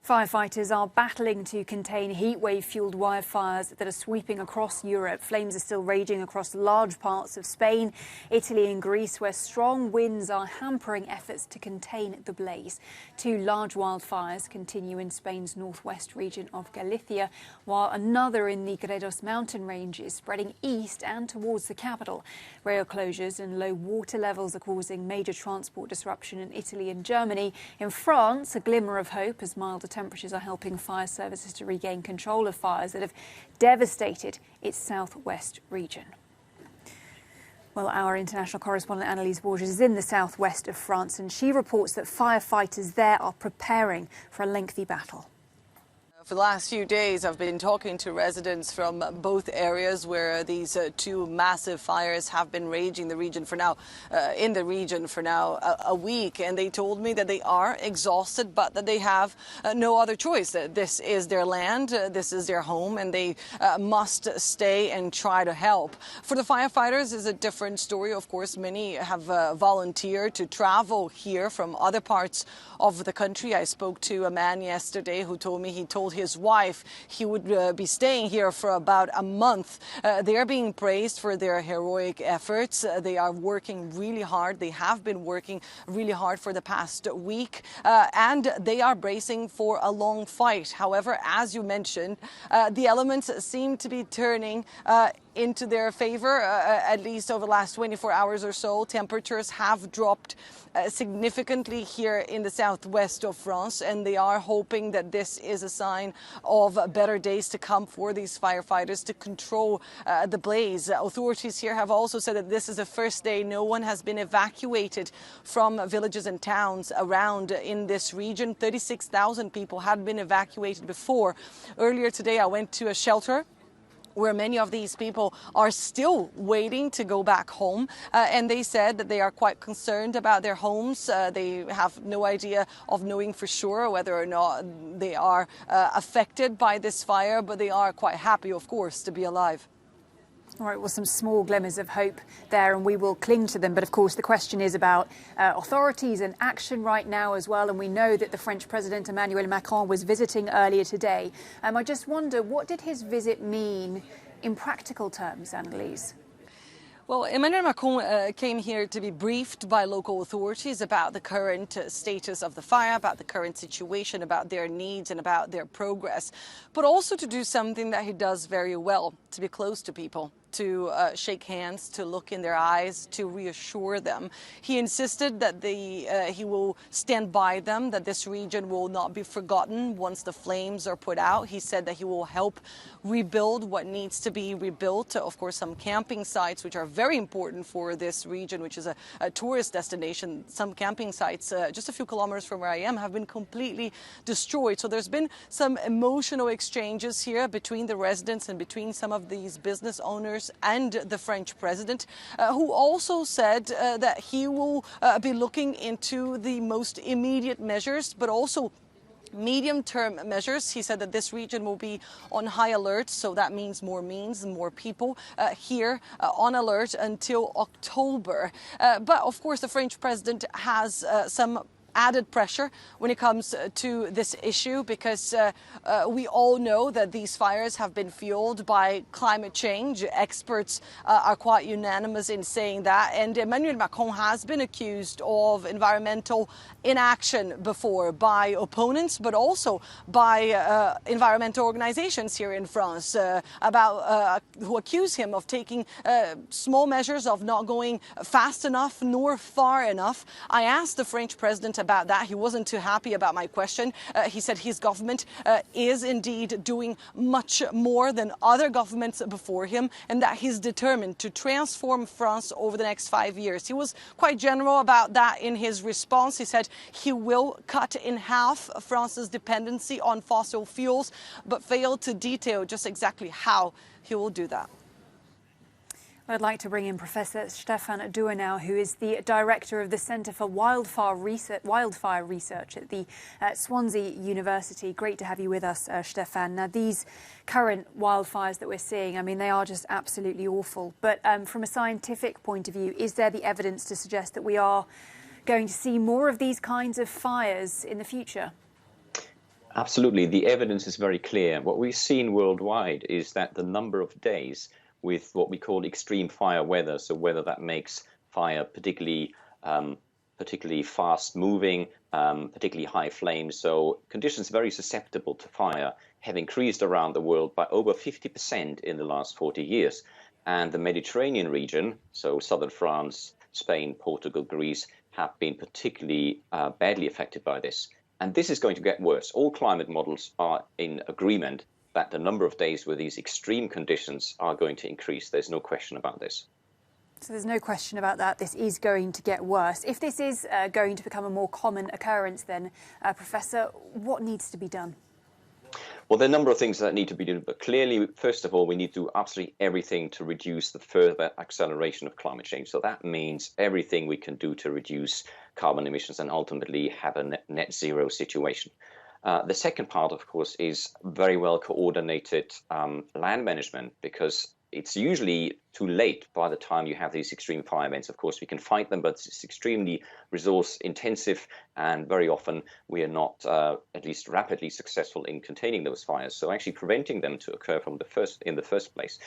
Firefighters are battling to contain heatwave-fueled wildfires that are sweeping across Europe. Flames are still raging across large parts of Spain, Italy and Greece, where strong winds are hampering efforts to contain the blaze. Two large wildfires continue in Spain's northwest region of Galicia, while another in the Gredos mountain range is spreading east and towards the capital. Rail closures and low water levels are causing major transport disruption in Italy and Germany. In France, a glimmer of hope as milder temperatures are helping fire services to regain control of fires that have devastated its southwest region. Well, our international correspondent Annalise Borges is in the southwest of France, and she reports that firefighters there are preparing for a lengthy battle. For the last few days, I've been talking to residents from both areas where these two massive fires have been raging in the region for now a week. And they told me that they are exhausted, but that they have no other choice. This is their land, this is their home, and they must stay and try to help. For the firefighters, is a different story. Of course, many have volunteered to travel here from other parts of the country. I spoke to a man yesterday who told me he told his wife he would be staying here for about a month. They are being praised for their heroic efforts. They are working really hard. They have been working really hard for the past week, and they are bracing for a long fight. However, as you mentioned, the elements seem to be turning into their favor, at least over the last 24 hours or so. Temperatures have dropped significantly here in the southwest of France, and they are hoping that this is a sign of better days to come for these firefighters to control the blaze. Authorities here have also said that this is the first day no one has been evacuated from villages and towns around in this region. 36,000 people had been evacuated before. Earlier today, I went to a shelter where many of these people are still waiting to go back home. And they said that they are quite concerned about their homes. They have no idea of knowing for sure whether or not they are affected by this fire, but they are quite happy, of course, to be alive. All right, well, some small glimmers of hope there, and we will cling to them. But of course, the question is about authorities and action right now as well. And we know that the French President Emmanuel Macron was visiting earlier today. I just wonder, what did his visit mean in practical terms, Annalise? Well, Emmanuel Macron came here to be briefed by local authorities about the current status of the fire, about the current situation, about their needs and about their progress, but also to do something that he does very well, to be close to people, to shake hands, to look in their eyes, to reassure them. He insisted that he will stand by them, that this region will not be forgotten once the flames are put out. He said that he will help rebuild what needs to be rebuilt. Of course, some camping sites, which are very important for this region, which is a tourist destination. Some camping sites just a few kilometers from where I am have been completely destroyed. So there's been some emotional exchanges here between the residents and between some of these business owners and the French president, who also said that he will be looking into the most immediate measures, but also medium-term measures. He said that this region will be on high alert, so that means more people here on alert until October. But of course, the French president has some added pressure when it comes to this issue, because we all know that these fires have been fueled by climate change. Experts are quite unanimous in saying that. And Emmanuel Macron has been accused of environmental inaction before by opponents, but also by environmental organizations here in France, who accuse him of taking small measures, of not going fast enough nor far enough. I asked the French president about that. He wasn't too happy about my question. He said his government is indeed doing much more than other governments before him, and that he's determined to transform France over the next 5 years. He was quite general about that in his response. He said he will cut in half France's dependency on fossil fuels, but failed to detail just exactly how he will do that. I'd like to bring in Professor Stefan Duer now, who is the director of the Centre for Wildfire Research at the Swansea University. Great to have you with us, Stefan. Now, these current wildfires that we're seeing, I mean, they are just absolutely awful. But from a scientific point of view, is there the evidence to suggest that we are going to see more of these kinds of fires in the future? Absolutely. The evidence is very clear. What we've seen worldwide is that the number of days with what we call extreme fire weather, so weather that makes fire particularly fast moving, particularly high flames, so conditions very susceptible to fire, have increased around the world by over 50% in the last 40 years. And the Mediterranean region, so southern France, Spain, Portugal, Greece, have been particularly badly affected by this. And this is going to get worse. All climate models are in agreement that the number of days where these extreme conditions are going to increase. There's no question about this. So there's no question about that. This is going to get worse. If this is going to become a more common occurrence, then, Professor, what needs to be done? Well, there are a number of things that need to be done, but clearly, first of all, we need to do absolutely everything to reduce the further acceleration of climate change. So that means everything we can do to reduce carbon emissions and ultimately have a net zero situation. The second part, of course, is very well coordinated land management, because it's usually too late by the time you have these extreme fire events. Of course, we can fight them, but it's extremely resource intensive, and very often we are not, at least rapidly, successful in containing those fires. So actually preventing them to occur in the first place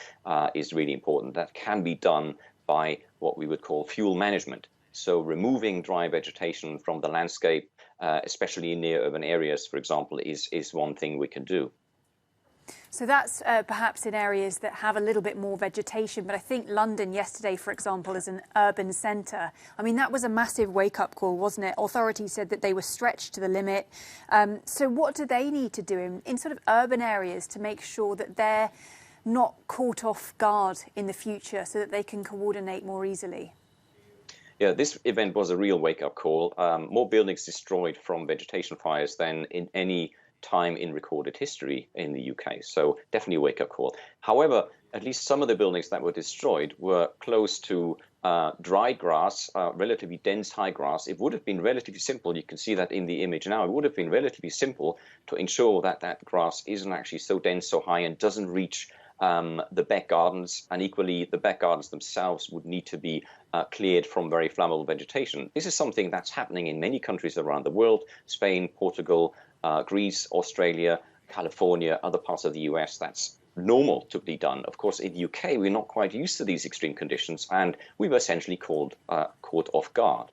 is really important. That can be done by what we would call fuel management. So removing dry vegetation from the landscape, especially in near urban areas, for example, is one thing we can do. So that's perhaps in areas that have a little bit more vegetation. But I think London yesterday, for example, is an urban centre. I mean, that was a massive wake-up call, wasn't it? Authorities said that they were stretched to the limit. So what do they need to do in sort of urban areas to make sure that they're not caught off guard in the future, so that they can coordinate more easily? Yeah, this event was a real wake-up call. More buildings destroyed from vegetation fires than in any time in recorded history in the UK. So definitely a wake-up call. However, at least some of the buildings that were destroyed were close to dry grass, relatively dense high grass. It would have been relatively simple. You can see that in the image now. It would have been relatively simple to ensure that that grass isn't actually so dense, so high, and doesn't reach the back gardens. And equally, the back gardens themselves would need to be cleared from very flammable vegetation. This is something that's happening in many countries around the world: Spain, Portugal, Greece, Australia, California, other parts of the US. That's normal to be done. Of course, in the UK, we're not quite used to these extreme conditions, and we were essentially caught off guard.